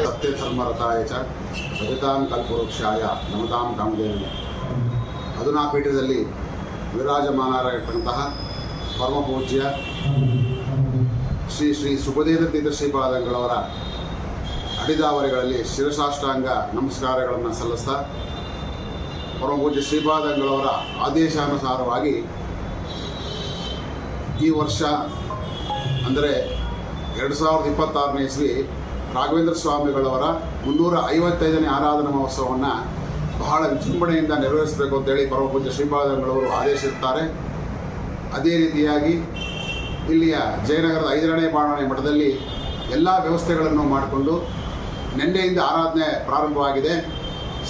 ಸತ್ಯಧರ್ಮರತಾಯ ಚ ಭಜತಾಂ ಕಲ್ಪವೃಕ್ಷಾಯ ನಮತಾಂ ಕಾಮಧೇನವೇ. ಅಧುನಾ ಪೀಠದಲ್ಲಿ ವಿರಾಜಮಾನರಾಗಿರ್ತಕ್ಕಂತಹ ಪರಮ ಪೂಜ್ಯ ಶ್ರೀ ಶ್ರೀ ಸುಬದೇಂದ್ರ ತೀರ್ಥ ಶ್ರೀಪಾದಂಗಳವರ ಅಡಿದಾವರಿಗಳಲ್ಲಿ ಶಿರಸಾಷ್ಟಾಂಗ ನಮಸ್ಕಾರಗಳನ್ನು ಸಲ್ಲಿಸ್ತಾ, ಪರಮ ಪೂಜ್ಯ ಶ್ರೀಪಾದಂಗಳವರ ಆದೇಶಾನುಸಾರವಾಗಿ ಈ ವರ್ಷ ಅಂದರೆ 2026ನೇ ಇಸ್ವಿ ರಾಘವೇಂದ್ರ ಸ್ವಾಮಿಗಳವರ 355ನೇ ಆರಾಧನಾ ಮಹೋತ್ಸವವನ್ನು ಬಹಳ ವಿಜೃಂಭಣೆಯಿಂದ ನೆರವೇರಿಸಬೇಕು ಅಂತೇಳಿ ಪರಮ ಪೂಜ್ಯ ಶ್ರೀಪಾದಂಗಳವರು ಆದೇಶಿಸುತ್ತಾರೆ. ಅದೇ ರೀತಿಯಾಗಿ ಇಲ್ಲಿಯ ಜಯನಗರದ 5ನೇ ಬಾಣಾವಣೆ ಮಠದಲ್ಲಿ ಎಲ್ಲ ವ್ಯವಸ್ಥೆಗಳನ್ನು ಮಾಡಿಕೊಂಡು ನಿನ್ನೆಯಿಂದ ಆರಾಧನೆ ಪ್ರಾರಂಭವಾಗಿದೆ.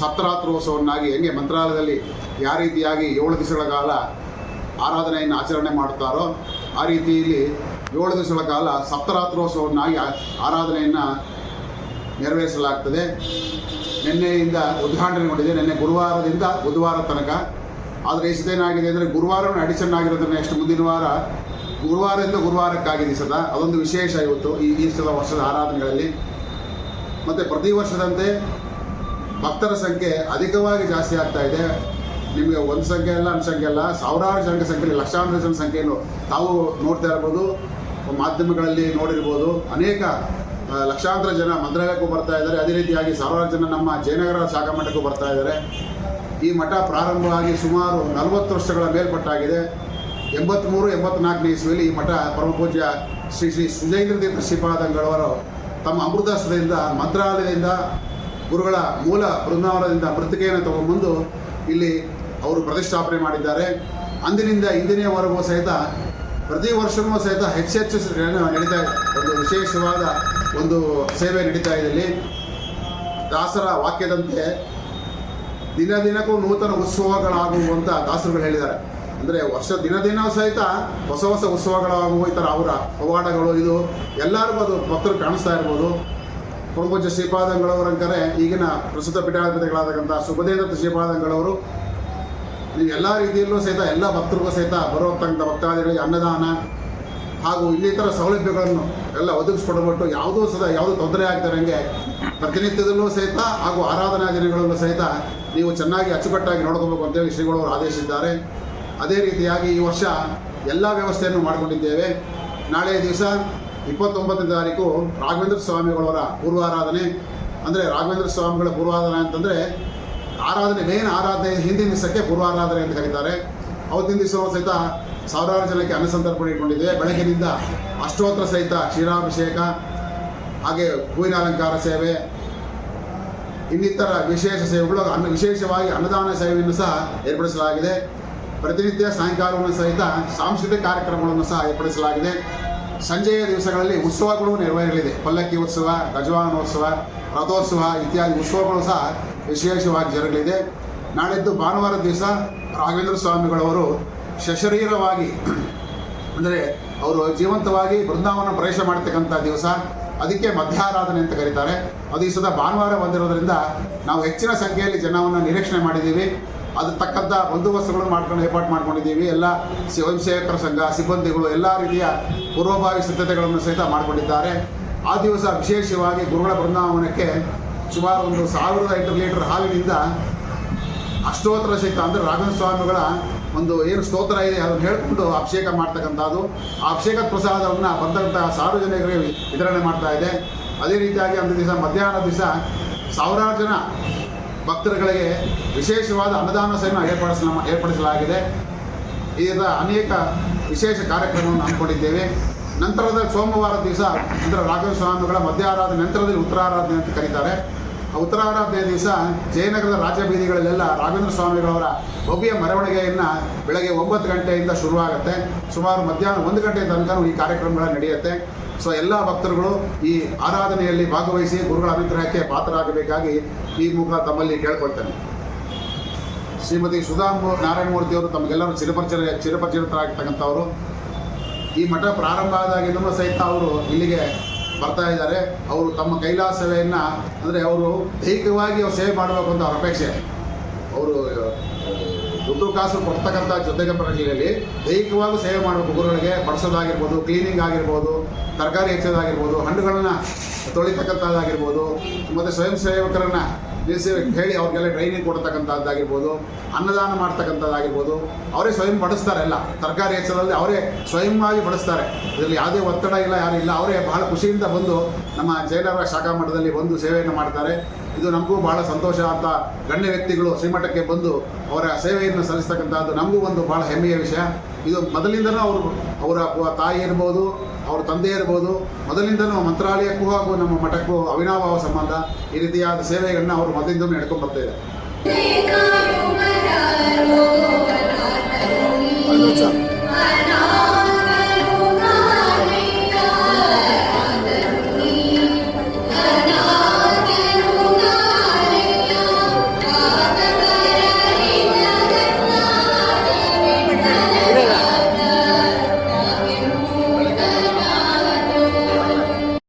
ಸಪ್ತರಾತ್ರೋತ್ಸವನ್ನಾಗಿ ಹೆಂಗೆ ಮಂತ್ರಾಲಯದಲ್ಲಿ ಯಾವ ರೀತಿಯಾಗಿ 7 ದಿವಸಗಳ ಕಾಲ ಆರಾಧನೆಯನ್ನು ಆಚರಣೆ ಮಾಡುತ್ತಾರೋ ಆ ರೀತಿಯಲ್ಲಿ 7 ದಿವಸಗಳ ಕಾಲ ಸಪ್ತರಾತ್ರೋತ್ಸವನ್ನಾಗಿ ಆರಾಧನೆಯನ್ನು ನೆರವೇರಿಸಲಾಗ್ತದೆ. ನಿನ್ನೆಯಿಂದ ಉದ್ಘಾಟನೆಗೊಂಡಿದೆ. ನಿನ್ನೆ ಗುರುವಾರದಿಂದ ಬುಧವಾರ ತನಕ. ಆದರೆ ಈ ಏನಾಗಿದೆ ಅಂದರೆ ಗುರುವಾರವೂ ಅಡಿಷನ್ ಆಗಿರೋದನ್ನ ನೆಕ್ಸ್ಟ್ ಮುಂದಿನ ವಾರ ಗುರುವಾರದಿಂದ ಗುರುವಾರಕ್ಕಾಗಿದೆ ಸದಾ. ಅದೊಂದು ವಿಶೇಷ ಇವತ್ತು ಈ ವರ್ಷದ ಆರಾಧನೆಗಳಲ್ಲಿ. ಮತ್ತು ಪ್ರತಿ ವರ್ಷದಂತೆ ಭಕ್ತರ ಸಂಖ್ಯೆ ಅಧಿಕವಾಗಿ ಜಾಸ್ತಿ ಆಗ್ತಾ ಇದೆ. ನಿಮಗೆ ಒಂದು ಸಂಖ್ಯೆ ಅಲ್ಲ, ಒಂದು ಸಂಖ್ಯೆ ಅಲ್ಲ, ಸಾವಿರಾರು ಜನರ ಸಂಖ್ಯೆಯಲ್ಲಿ ಲಕ್ಷಾಂತರ ಜನ ಸಂಖ್ಯೆಯನ್ನು ತಾವು ನೋಡ್ತಾ ಇರ್ಬೋದು, ಮಾಧ್ಯಮಗಳಲ್ಲಿ ನೋಡಿರ್ಬೋದು. ಅನೇಕ ಲಕ್ಷಾಂತರ ಜನ ಮಂತ್ರಾಲಯಕ್ಕೂ ಬರ್ತಾ ಇದ್ದಾರೆ. ಅದೇ ರೀತಿಯಾಗಿ ಸಾವಿರಾರು ಜನ ನಮ್ಮ ಜಯನಗರ ಶಾಖಾ ಮಠಕ್ಕೂ ಬರ್ತಾ ಇದ್ದಾರೆ. ಈ ಮಠ ಪ್ರಾರಂಭವಾಗಿ ಸುಮಾರು 40 ವರ್ಷಗಳ ಮೇಲ್ಪಟ್ಟಾಗಿದೆ. 83-84ನೇ ಇಸ್ವಿಯಲ್ಲಿ ಈ ಮಠ ಪರಮ ಪೂಜ್ಯ ಶ್ರೀ ಶ್ರೀ ಸುಜೇಂದ್ರ ತೀರ್ಥ ಶ್ರೀಪಾದಂಗಳವರು ತಮ್ಮ ಅಮೃತಾಸ್ತ್ರದಿಂದ ಮಂತ್ರಾಲಯದಿಂದ ಗುರುಗಳ ಮೂಲ ಬೃಂದಾವನದಿಂದ ಮೃತ್ತಿಕೆಯನ್ನು ತಗೊಂಡ್ಬಂದು ಇಲ್ಲಿ ಅವರು ಪ್ರತಿಷ್ಠಾಪನೆ ಮಾಡಿದ್ದಾರೆ. ಅಂದಿನಿಂದ ಇಂದಿನವರೆಗೂ ಸಹಿತ ಪ್ರತಿ ವರ್ಷವೂ ಸಹಿತ ಹೆಚ್ಚೆಚ್ಚು ನಡೀತಾ ಇದೆ. ಒಂದು ವಿಶೇಷವಾದ ಒಂದು ಸೇವೆ ನಡೀತಾ ಇದೆ ಇಲ್ಲಿ. ದಾಸರ ವಾಕ್ಯದಂತೆ ದಿನ ದಿನಕ್ಕೂ ನೂತನ ಉತ್ಸವಗಳಾಗುವಂಥ ದಾಸರುಗಳು ಹೇಳಿದ್ದಾರೆ. ಅಂದರೆ ದಿನ ಸಹಿತ ಹೊಸ ಹೊಸ ಉತ್ಸವಗಳಾಗುವ ಈ ಥರ ಅವರ ಪವಾಡಗಳು ಇದು ಎಲ್ಲರಿಗೂ ಅದು ಭಕ್ತರು ಕಾಣಿಸ್ತಾ ಇರ್ಬೋದು. ಪರಮ ಪೂಜ್ಯ ಶ್ರೀಪಾದಂಗಳವರಂಕರೆ ಈಗಿನ ಪ್ರಸ್ತುತ ಪೀಠಾಧಿಪತಿಗಳಾದಂಥ ಸುಬದೇಂದ್ರ ಶ್ರೀಪಾದಂಗಳವರು ನೀವು ಎಲ್ಲ ರೀತಿಯಲ್ಲೂ ಸಹಿತ ಎಲ್ಲ ಭಕ್ತರಿಗೂ ಸಹಿತ ಬರುವಂಥ ಭಕ್ತಾದಿಗಳಿಗೆ ಅನ್ನದಾನ ಹಾಗೂ ಇನ್ನಿತರ ಸೌಲಭ್ಯಗಳನ್ನು ಎಲ್ಲ ಒದಗಿಸ್ಕೊಡ್ಬಿಟ್ಟು ಯಾವುದೂ ತೊಂದರೆ ಆಗ್ತಾರಂಗೆ ಪ್ರತಿನಿತ್ಯದಲ್ಲೂ ಸಹಿತ ಹಾಗೂ ಆರಾಧನಾ ದಿನಗಳಲ್ಲೂ ಸಹಿತ ನೀವು ಚೆನ್ನಾಗಿ ಅಚ್ಚುಕಟ್ಟಾಗಿ ನೋಡ್ಕೋಬೇಕು ಅಂತೇಳಿ ಶ್ರೀಗಳವರು ಆದೇಶಿಸಿದ್ದಾರೆ. ಅದೇ ರೀತಿಯಾಗಿ ಈ ವರ್ಷ ಎಲ್ಲ ವ್ಯವಸ್ಥೆಯನ್ನು ಮಾಡಿಕೊಂಡಿದ್ದೇವೆ. ನಾಳೆಯ ದಿವಸ 29ನೇ ತಾರೀಕು ರಾಘವೇಂದ್ರ ಸ್ವಾಮಿಗಳವರ ಪೂರ್ವಾರಾಧನೆ. ಅಂದರೆ ರಾಘವೇಂದ್ರ ಸ್ವಾಮಿಗಳ ಪೂರ್ವಾರಾಧನೆ ಅಂತಂದರೆ ಆರಾಧನೆ ಮೇನ್ ಆರಾಧನೆ ಹಿಂದಿನ ದಿವಸಕ್ಕೆ ಪೂರ್ವಾರಾಧನೆ ಅಂತ ಕರೀತಾರೆ. ಅವತ್ತಿನ ದಿವಸ ಸಹಿತ ಸಾವಿರಾರು ಜನಕ್ಕೆ ಅನ್ನಸಂತರ್ಪಣೆ ಇಟ್ಕೊಂಡಿದ್ದೇವೆ. ಬೆಳಗ್ಗಿನಿಂದ ಅಷ್ಟೋತ್ತರ ಸಹಿತ ಕ್ಷೀರಾಭಿಷೇಕ, ಹಾಗೆ ಹೂವಿನ ಅಲಂಕಾರ ಸೇವೆ, ಇನ್ನಿತರ ವಿಶೇಷ ಸೇವೆಗಳು ವಿಶೇಷವಾಗಿ ಅನ್ನದಾನ ಸೇವೆಯನ್ನು ಸಹ ಏರ್ಪಡಿಸಲಾಗಿದೆ. ಪ್ರತಿನಿತ್ಯ ಸಾಯಂಕಾಲವನ್ನು ಸಹಿತ ಸಾಂಸ್ಕೃತಿಕ ಕಾರ್ಯಕ್ರಮಗಳನ್ನು ಸಹ ಏರ್ಪಡಿಸಲಾಗಿದೆ. ಸಂಜೆಯ ದಿವಸಗಳಲ್ಲಿ ಉತ್ಸವಗಳು ನೆರವೇರಲಿದೆ. ಪಲ್ಲಕ್ಕಿ ಉತ್ಸವ, ಗಜವಾಹನೋತ್ಸವ, ರಥೋತ್ಸವ ಇತ್ಯಾದಿ ಉತ್ಸವಗಳು ಸಹ ವಿಶೇಷವಾಗಿ ಜರುಗಲಿದೆ. ನಾಳಿದ್ದು ಭಾನುವಾರ ದಿವಸ ರಾಘವೇಂದ್ರ ಸ್ವಾಮಿಗಳವರು ಸಶರೀರವಾಗಿ ಅಂದರೆ ಅವರು ಜೀವಂತವಾಗಿ ಬೃಂದಾವನ ಪ್ರವೇಶ ಮಾಡ್ತಕ್ಕಂಥ ದಿವಸ, ಅದಕ್ಕೆ ಮಧ್ಯಾರಾಧನೆ ಅಂತ ಕರೀತಾರೆ. ಅದು ಈ ಸದ ಭಾನುವಾರ ಬಂದಿರೋದ್ರಿಂದ ನಾವು ಹೆಚ್ಚಿನ ಸಂಖ್ಯೆಯಲ್ಲಿ ಜನವನ್ನು ನಿರೀಕ್ಷಣೆ ಮಾಡಿದ್ದೀವಿ. ಅದ್ರ ತಕ್ಕಂಥ ಬಂದೋಬಸ್ತುಗಳನ್ನು ಏರ್ಪಾಡು ಮಾಡ್ಕೊಂಡಿದ್ದೀವಿ. ಎಲ್ಲ ಸ್ವಯಂ ಸೇವಕರ ಸಂಘ ಸಿಬ್ಬಂದಿಗಳು ಎಲ್ಲ ರೀತಿಯ ಪೂರ್ವಭಾವಿ ಸಿದ್ಧತೆಗಳನ್ನು ಸಹಿತ ಮಾಡಿಕೊಂಡಿದ್ದಾರೆ. ಆ ದಿವಸ ವಿಶೇಷವಾಗಿ ಗುರುಗಳ ಬೃಂದಾವನಕ್ಕೆ ಸುಮಾರು 1008 ಲೀಟರ್ ಹಾಲಿನಿಂದ ಅಷ್ಟೋತ್ತರ ಸಹಿತ ಅಂದರೆ ರಾಘವೇಂದ್ರ ಸ್ವಾಮಿಗಳ ಒಂದು ಏನು ಸ್ತೋತ್ರ ಇದೆ ಅದನ್ನು ಹೇಳಿಕೊಂಡು ಅಭಿಷೇಕ ಮಾಡ್ತಕ್ಕಂಥದ್ದು. ಆ ಅಭಿಷೇಕದ ಪ್ರಸಾದವನ್ನು ಬಂದಂಥ ಸಾರ್ವಜನಿಕರಿಗೆ ವಿತರಣೆ ಮಾಡ್ತಾ ಇದೆ. ಅದೇ ರೀತಿಯಾಗಿ ಒಂದು ದಿವಸ ಮಧ್ಯಾಹ್ನ ದಿವಸ ಸಾವಿರಾರು ಜನ ಭಕ್ತರುಗಳಿಗೆ ವಿಶೇಷವಾದ ಅನ್ನದಾನ ಸೇವೆಯನ್ನು ಏರ್ಪಡಿಸಲಾಗಿದೆ. ಇದರ ಅನೇಕ ವಿಶೇಷ ಕಾರ್ಯಕ್ರಮವನ್ನು ಹಮ್ಮಿಕೊಂಡಿದ್ದೇವೆ. ನಂತರದ ಸೋಮವಾರ ದಿವಸ ಅಂದರೆ ರಾಘವೇಂದ್ರ ಸ್ವಾಮಿಗಳ ಮಧ್ಯಾರಾಧನೆ ನಂತರದಲ್ಲಿ ಉತ್ತರಾರಾಧನೆ ಅಂತ ಕರೀತಾರೆ. ಉತ್ತರಾರಾಧನೆಯ ದಿವಸ ಜಯನಗರದ ರಾಜ್ಯ ಬೀದಿಗಳಲ್ಲೆಲ್ಲ ರಾಘವೇಂದ್ರ ಸ್ವಾಮಿಗಳವರ ಭವ್ಯ ಮೆರವಣಿಗೆಯನ್ನು ಬೆಳಗ್ಗೆ 9 ಗಂಟೆಯಿಂದ ಶುರುವಾಗುತ್ತೆ. ಸುಮಾರು ಮಧ್ಯಾಹ್ನ 1 ಗಂಟೆ ತನಕ ಈ ಕಾರ್ಯಕ್ರಮಗಳು ನಡೆಯುತ್ತೆ. ಸೊ ಎಲ್ಲ ಭಕ್ತರುಗಳು ಈ ಆರಾಧನೆಯಲ್ಲಿ ಭಾಗವಹಿಸಿ ಗುರುಗಳ ಅನುಗ್ರಹಕ್ಕೆ ಪಾತ್ರರಾಗಬೇಕಾಗಿ ಈ ಮುಖ ತಮ್ಮಲ್ಲಿ ಕೇಳ್ಕೊಳ್ತೇನೆ. ಶ್ರೀಮತಿ ಸುಧಾ ನಾರಾಯಣಮೂರ್ತಿಯವರು ತಮಗೆಲ್ಲರೂ ಚಿರಪರಿಚಿತರಾಗಿರ್ತಕ್ಕಂಥವರು. ಈ ಮಠ ಪ್ರಾರಂಭ ಆದಾಗಿಂದಲೂ ಸಹಿತ ಅವರು ಇಲ್ಲಿಗೆ ಬರ್ತಾ ಇದ್ದಾರೆ. ಅವರು ತಮ್ಮ ಕೈಲಾಸ ಸೇವೆಯನ್ನು ಅಂದರೆ ಅವರು ದೈಹಿಕವಾಗಿ ಅವ್ರು ಸೇವೆ ಮಾಡಬೇಕು ಅಂತ ಅವ್ರ ಅಪೇಕ್ಷೆ. ಅವರು ದುಡ್ಡು ಕಾಸು ಕೊಡ್ತಕ್ಕಂಥ ಜೊತೆಗೆ ಪ್ರಕ್ರಿಯೆಯಲ್ಲಿ ದೈಹಿಕವಾಗಿ ಸೇವೆ ಮಾಡಬೇಕು. ಗುರುಗಳಿಗೆ ಬಡಿಸೋದಾಗಿರ್ಬೋದು, ಕ್ಲೀನಿಂಗ್ ಆಗಿರ್ಬೋದು, ತರಕಾರಿ ಹೆಚ್ಚೋದಾಗಿರ್ಬೋದು, ಹಣ್ಣುಗಳನ್ನು ತೊಳಿತಕ್ಕಂಥದ್ದಾಗಿರ್ಬೋದು, ಮತ್ತು ಸ್ವಯಂ ಸೇವಕರನ್ನು ನಿಲ್ಲಿಸಿ ಹೇಳಿ ಅವ್ರಿಗೆಲ್ಲ ಟ್ರೈನಿಂಗ್ ಕೊಡ್ತಕ್ಕಂಥದ್ದಾಗಿರ್ಬೋದು, ಅನ್ನದಾನ ಮಾಡ್ತಕ್ಕಂಥದ್ದಾಗಿರ್ಬೋದು. ಅವರೇ ಸ್ವಯಂ ಬಡಿಸ್ತಾರೆ. ಎಲ್ಲ ತರಕಾರಿ ಹೆಚ್ಚೋದ್ರಲ್ಲಿ ಅವರೇ ಸ್ವಯಂವಾಗಿ ಬಡಿಸ್ತಾರೆ. ಇದರಲ್ಲಿ ಯಾವುದೇ ಒತ್ತಡ ಇಲ್ಲ, ಯಾರು ಇಲ್ಲ. ಅವರೇ ಬಹಳ ಖುಷಿಯಿಂದ ಬಂದು ನಮ್ಮ ಜಯನಗರ ಶಾಖಾ ಮಠದಲ್ಲಿ ಬಂದು ಸೇವೆಯನ್ನು ಮಾಡ್ತಾರೆ. ಇದು ನಮಗೂ ಭಾಳ ಸಂತೋಷ ಅಂತ ಗಣ್ಯ ವ್ಯಕ್ತಿಗಳು ಶ್ರೀಮಠಕ್ಕೆ ಬಂದು ಅವರ ಸೇವೆಯನ್ನು ಸಲ್ಲಿಸ್ತಕ್ಕಂಥದ್ದು ನಮಗೂ ಒಂದು ಭಾಳ ಹೆಮ್ಮೆಯ ವಿಷಯ. ಇದು ಮೊದಲಿಂದನೂ ಅವರ ತಾಯಿ ಇರ್ಬೋದು, ಅವ್ರ ತಂದೆ ಇರ್ಬೋದು, ಮೊದಲಿಂದನೂ ಮಂತ್ರಾಲಯಕ್ಕೂ ಹಾಗೂ ನಮ್ಮ ಮಠಕ್ಕೂ ಅವಿನಾಭಾವ ಸಂಬಂಧ. ಈ ರೀತಿಯಾದ ಸೇವೆಗಳನ್ನ ಅವರು ಮೊದಲಿಂದನೂ ನಡ್ಕೊಂಡು ಬರ್ತಾ ಇದ್ದಾರೆ.